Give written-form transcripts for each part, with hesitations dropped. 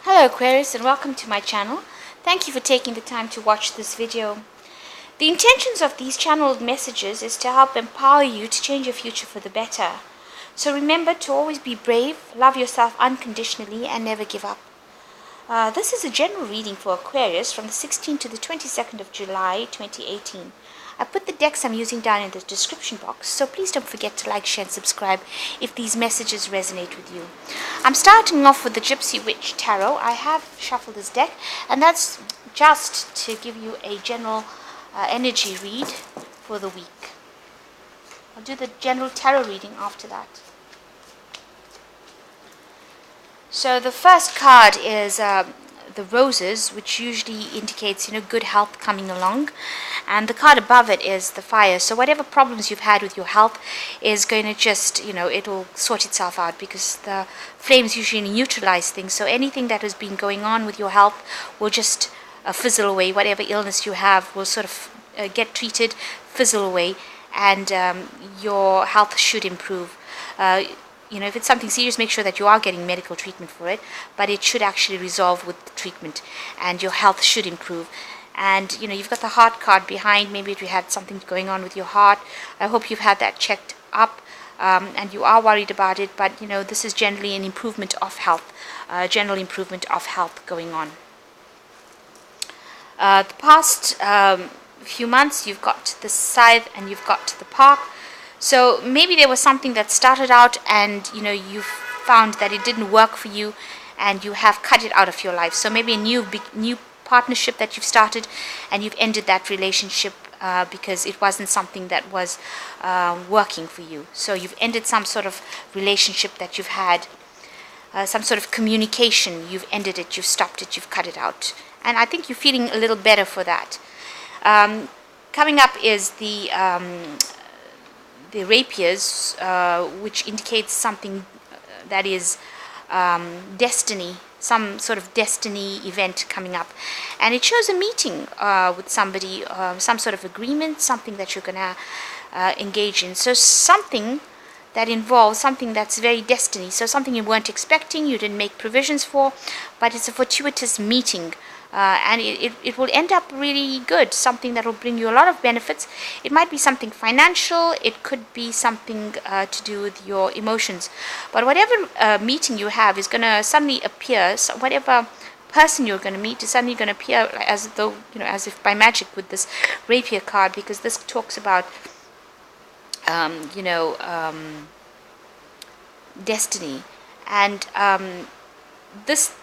Hello Aquarius, and welcome to my channel. Thank you for taking the time to watch this video. The intentions of these channeled messages is to help empower you to change your future for the better. So remember to always be brave, love yourself unconditionally, and never give up. This is a general reading for Aquarius from the 16th to the 22nd of July 2018. I put the decks I'm using down in the description box, so please don't forget to like, share, and subscribe if these messages resonate with you. I'm starting off with the Gypsy Witch Tarot. I have shuffled this deck, and that's just to give you a general energy read for the week. I'll do the general tarot reading after that. So the first card is the roses, which usually indicates, good health coming along. And the card above it is the fire. So whatever problems you've had with your health is going to just, it'll sort itself out, because the flames usually neutralize things. So anything that has been going on with your health will just fizzle away. Whatever illness you have will sort of get treated, fizzle away, and your health should improve. If it's something serious, make sure that you are getting medical treatment for it, but it should actually resolve with the treatment, and your health should improve. And, you've got the heart card behind. Maybe if you had something going on with your heart, I hope you've had that checked up, and you are worried about it, but, this is generally an improvement of health, general improvement of health going on. The past few months, you've got the scythe and you've got the park. So maybe there was something that started out and, you found that it didn't work for you, and you have cut it out of your life. So maybe a new partnership that you've started, and you've ended that relationship because it wasn't something that was working for you. So you've ended some sort of relationship that you've had, some sort of communication. You've ended it, you've stopped it, you've cut it out. And I think you're feeling a little better for that. Coming up is the rapiers, which indicates something that is destiny, some sort of destiny event coming up. And it shows a meeting with somebody, some sort of agreement, something that you're going to engage in. So something that involves something that's very destiny. So something you weren't expecting, you didn't make provisions for, but it's a fortuitous meeting. And it will end up really good, something that will bring you a lot of benefits. It might be something financial, it could be something to do with your emotions. But whatever meeting you have is going to suddenly appear, so whatever person you're going to meet is suddenly going to appear as though, as if by magic, with this rapier card, because this talks about, destiny. And this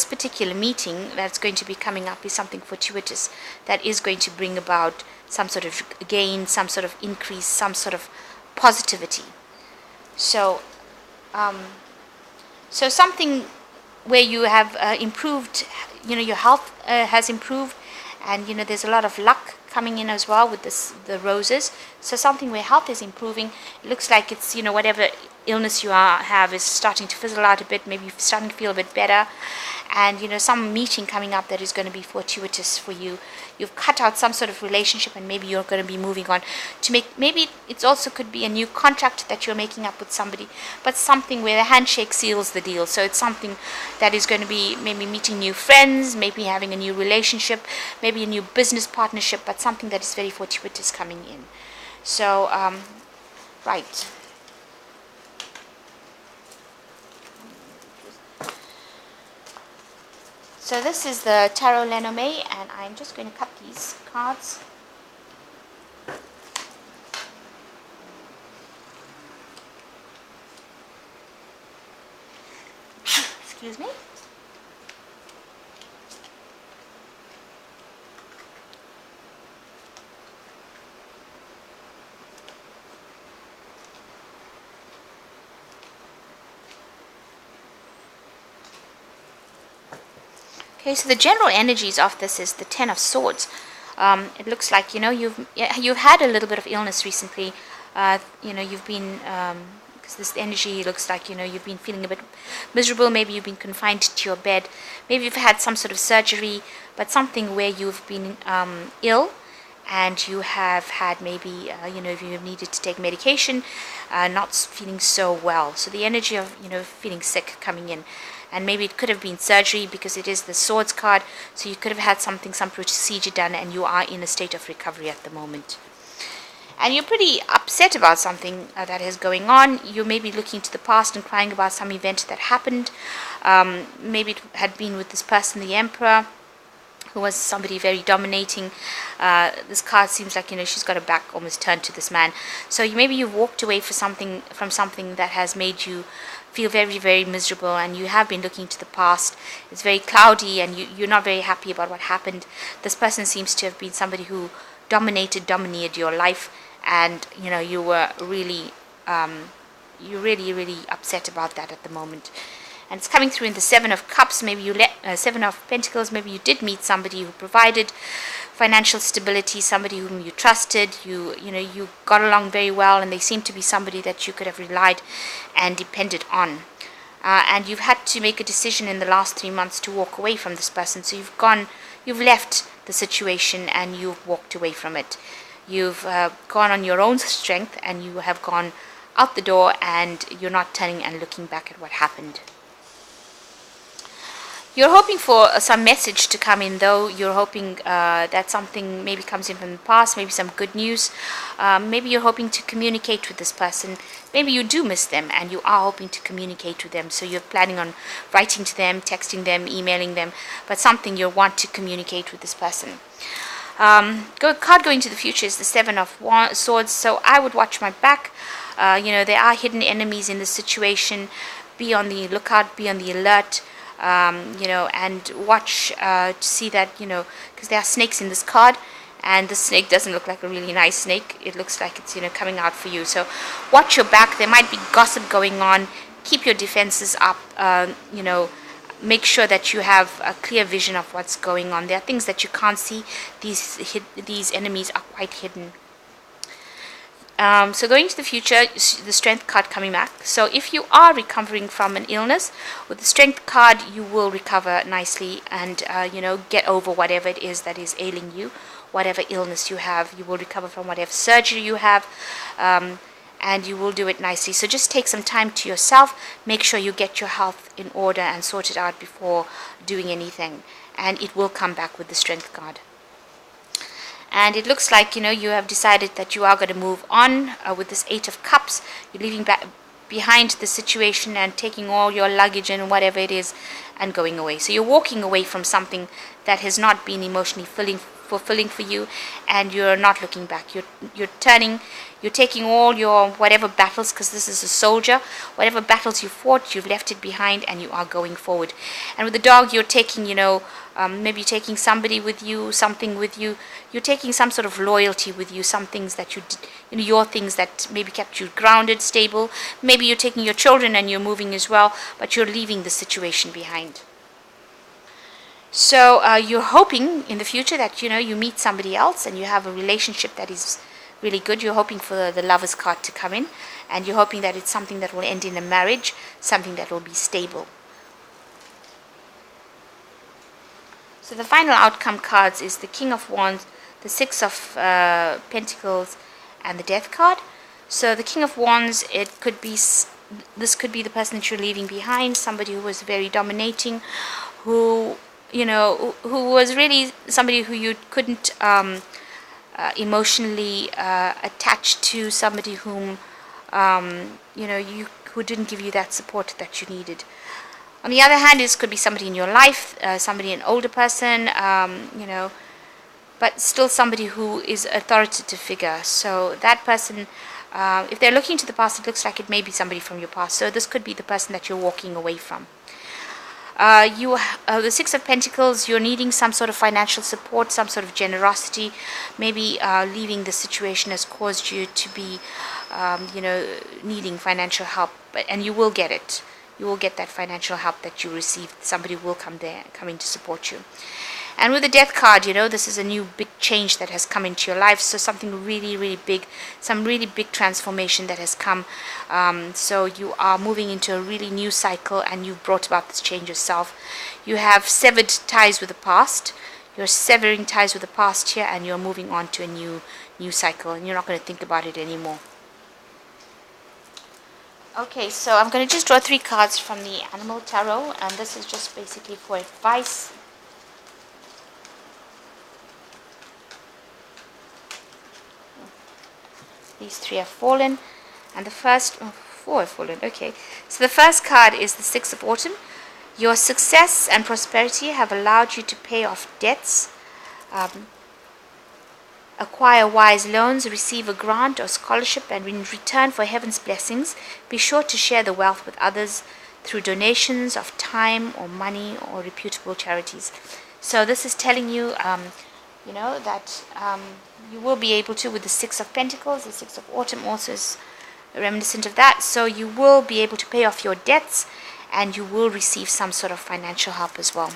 particular meeting that's going to be coming up is something fortuitous that is going to bring about some sort of gain, some sort of increase, some sort of positivity. So, something where you have improved, your health has improved, and there's a lot of luck coming in as well with the roses. So something where health is improving. It looks like it's, whatever illness you have is starting to fizzle out a bit. Maybe you're starting to feel a bit better, and some meeting coming up that is going to be fortuitous for you. You've cut out some sort of relationship, and maybe you're going to be moving on to maybe it also could be a new contract that you're making up with somebody, but something where the handshake seals the deal. So it's something that is going to be maybe meeting new friends, maybe having a new relationship, maybe a new business partnership, but something that is very fortuitous coming in. So right. So this is the Tarot Lenormand, and I'm just going to cut these cards. Excuse me. Okay, so the general energies of this is the Ten of Swords. It looks like, you've had a little bit of illness recently. You've been, because this energy looks like, you've been feeling a bit miserable. Maybe you've been confined to your bed. Maybe you've had some sort of surgery, but something where you've been ill, and you have had maybe, if you have needed to take medication, not feeling so well. So the energy of, feeling sick coming in. And maybe it could have been surgery, because it is the Swords card. So you could have had some procedure done, and you are in a state of recovery at the moment. And you're pretty upset about something that is going on. You may be looking to the past and crying about some event that happened. Maybe it had been with this person, the Emperor, who was somebody very dominating. This card seems like, she's got her back almost turned to this man. So maybe you've walked away from something that has made you feel very, very miserable, and you have been looking to the past. It's very cloudy, and you're not very happy about what happened. This person seems to have been somebody who dominated your life, and you were really you're really upset about that at the moment. And it's coming through in the Seven of Cups. Maybe Seven of Pentacles. Maybe you did meet somebody who provided financial stability, somebody whom you trusted. You got along very well, and they seem to be somebody that you could have relied and depended on. And you've had to make a decision in the last 3 months to walk away from this person. So you've left the situation and you've walked away from it. You've gone on your own strength, and you have gone out the door, and you're not turning and looking back at what happened. You're hoping for some message to come in, though. You're hoping that something maybe comes in from the past, maybe some good news. Maybe you're hoping to communicate with this person. Maybe you do miss them, and you are hoping to communicate with them. So you're planning on writing to them, texting them, emailing them, but something you want to communicate with this person. Card going to the future is the Seven of Swords. So I would watch my back. There are hidden enemies in this situation. Be on the lookout, be on the alert. And watch to see that, because there are snakes in this card, and the snake doesn't look like a really nice snake. It looks like it's, coming out for you. So watch your back. There might be gossip going on. Keep your defenses up. Make sure that you have a clear vision of what's going on. There are things that you can't see. These enemies are quite hidden. So going to the future, the Strength card coming back. So if you are recovering from an illness, with the Strength card, you will recover nicely and, get over whatever it is that is ailing you, whatever illness you have. You will recover from whatever surgery you have, and you will do it nicely. So just take some time to yourself. Make sure you get your health in order and sort it out before doing anything. And it will come back with the Strength card. And it looks like, you have decided that you are going to move on with this Eight of Cups. You're leaving behind the situation and taking all your luggage and whatever it is and going away. So you're walking away from something that has not been emotionally fulfilling for you, and you're not looking back. You're taking all your whatever battles, because this is a soldier, whatever battles you fought, you've left it behind, and you are going forward. And with the dog, you're taking, maybe taking somebody with you, something with you. You're taking some sort of loyalty with you, some things that you did, your things that maybe kept you grounded, stable. Maybe you're taking your children and you're moving as well, but you're leaving the situation behind. So you're hoping in the future that, you meet somebody else and you have a relationship that is really good. You're hoping for the Lovers card to come in, and you're hoping that it's something that will end in a marriage, something that will be stable. So the final outcome cards is the King of Wands, the Six of Pentacles, and the Death card. So the King of Wands, this could be the person that you're leaving behind, somebody who was very dominating, who was really somebody who you couldn't emotionally attach to, somebody whom who didn't give you that support that you needed. On the other hand, this could be somebody in your life, an older person, but still somebody who is authoritative figure. So that person, if they're looking to the past, it looks like it may be somebody from your past. So this could be the person that you're walking away from. The Six of Pentacles, you're needing some sort of financial support, some sort of generosity. Maybe leaving the situation has caused you to be, needing financial help, and you will get it. You will get that financial help that you received. Somebody will come in to support you. And with the Death card, this is a new big change that has come into your life. So something really, really big, some really big transformation that has come. So you are moving into a really new cycle, and you've brought about this change yourself. You have severed ties with the past. you're severing ties with the past here, and you're moving on to a new cycle, and you're not going to think about it anymore. Okay, so I'm going to just draw 3 cards from the Animal Tarot, and this is just basically for advice. These 3 have fallen, and the first 4 have fallen. Okay, so the first card is the 6 of Autumn. Your success and prosperity have allowed you to pay off debts, acquire wise loans, receive a grant or scholarship, and in return for heaven's blessings, be sure to share the wealth with others through donations of time or money or reputable charities. So this is telling you, that you will be able to, with the 6 of Pentacles, the 6 of Autumn also is reminiscent of that. So you will be able to pay off your debts, and you will receive some sort of financial help as well.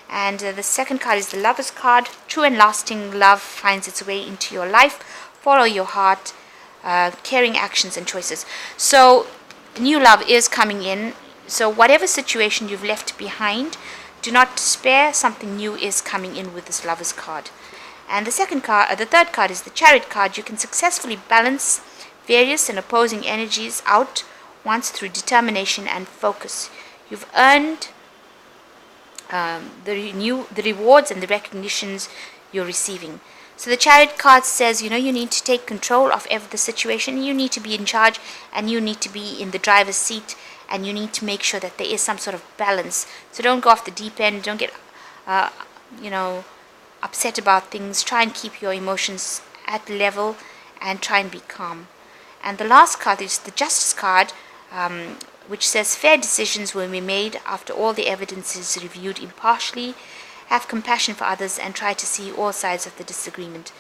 And the second card is the Lover's card. True and lasting love finds its way into your life. Follow your heart, caring actions and choices. So new love is coming in. So whatever situation you've left behind, do not despair. Something new is coming in with this Lover's card. And the third card is the Chariot card. You can successfully balance various and opposing energies out once through determination and focus. You've earned the rewards and the recognitions you're receiving. So the Chariot card says, you need to take control of the situation. You need to be in charge, and you need to be in the driver's seat, and you need to make sure that there is some sort of balance. So don't go off the deep end. Don't get, upset about things. Try and keep your emotions at level, and try and be calm. And the last card is the Justice card, which says fair decisions will be made after all the evidence is reviewed impartially. Have compassion for others and try to see all sides of the disagreement.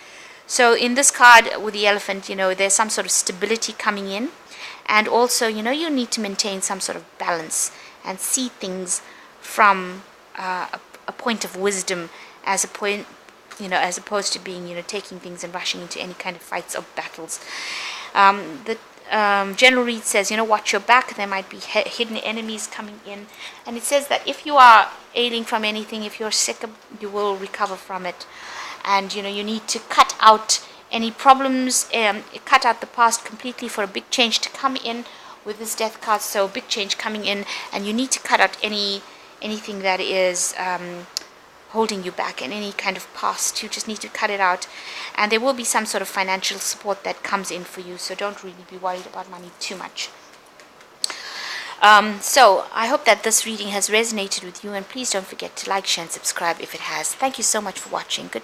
So in this card with the elephant, there's some sort of stability coming in, and also, you need to maintain some sort of balance and see things from a point of wisdom, as opposed to being, taking things and rushing into any kind of fights or battles. The General Read says, watch your back. There might be hidden enemies coming in. And it says that if you are ailing from anything, if you're sick, you will recover from it. And, you need to cut out any problems, cut out the past completely for a big change to come in with this Death card. So big change coming in, and you need to cut out anything that is holding you back, and any kind of past. You just need to cut it out, and there will be some sort of financial support that comes in for you, so don't really be worried about money too much. So I hope that this reading has resonated with you, and please don't forget to like, share and subscribe if it has. Thank you so much for watching. Good